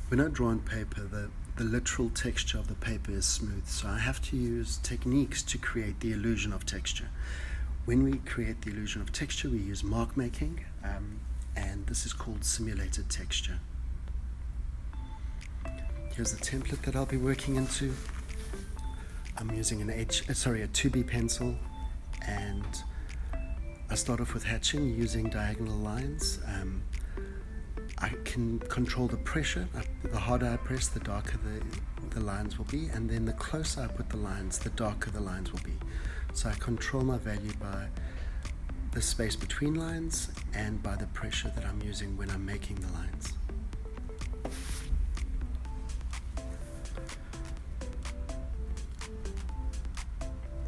When I draw on paper, the literal texture of the paper is smooth, so I have to use techniques to create the illusion of texture. When we create the illusion of texture, we use mark making, and this is called simulated texture. Here's the template that I'll be working into. I'm using a 2B pencil, and I start off with hatching using diagonal lines. I can control the pressure. The harder I press, the darker the lines will be, and then the closer I put the lines, the darker the lines will be. So I control my value by the space between lines and by the pressure that I'm using when I'm making the lines.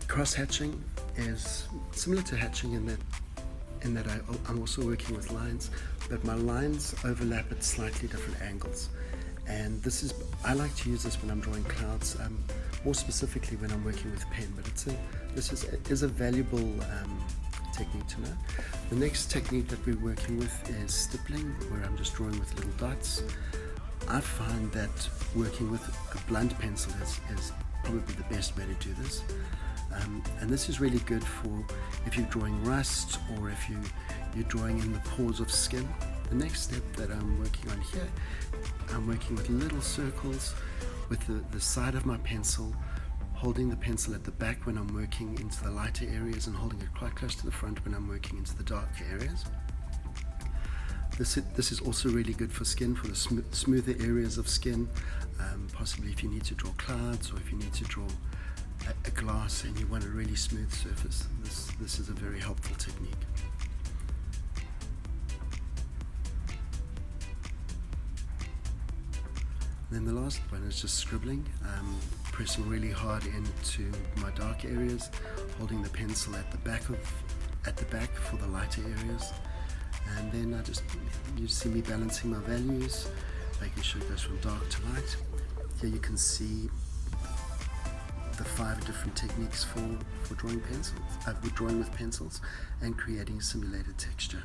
Cross hatching is similar to hatching in that I'm also working with lines, but my lines overlap at slightly different angles. And I like to use this when I'm drawing clouds, more specifically when I'm working with pen, but this is a valuable technique to know. The next technique that we're working with is stippling, where I'm just drawing with little dots. I find that working with a blunt pencil is probably the best way to do this. And this is really good for if you're drawing rust, or if you're drawing in the pores of skin. The next step that I'm working on here, I'm working with little circles with the side of my pencil, holding the pencil at the back when I'm working into the lighter areas, and holding it quite close to the front when I'm working into the darker areas. This is also really good for skin, for the smoother areas of skin, possibly if you need to draw clouds, or if you need to draw a glass and you want a really smooth surface. This is a very helpful technique. And then the last one is just scribbling, pressing really hard into my dark areas, holding the pencil at the back for the lighter areas, and then you see me balancing my values, making sure it goes from dark to light. Here you can see the 5 different techniques for drawing with pencils and creating simulated texture.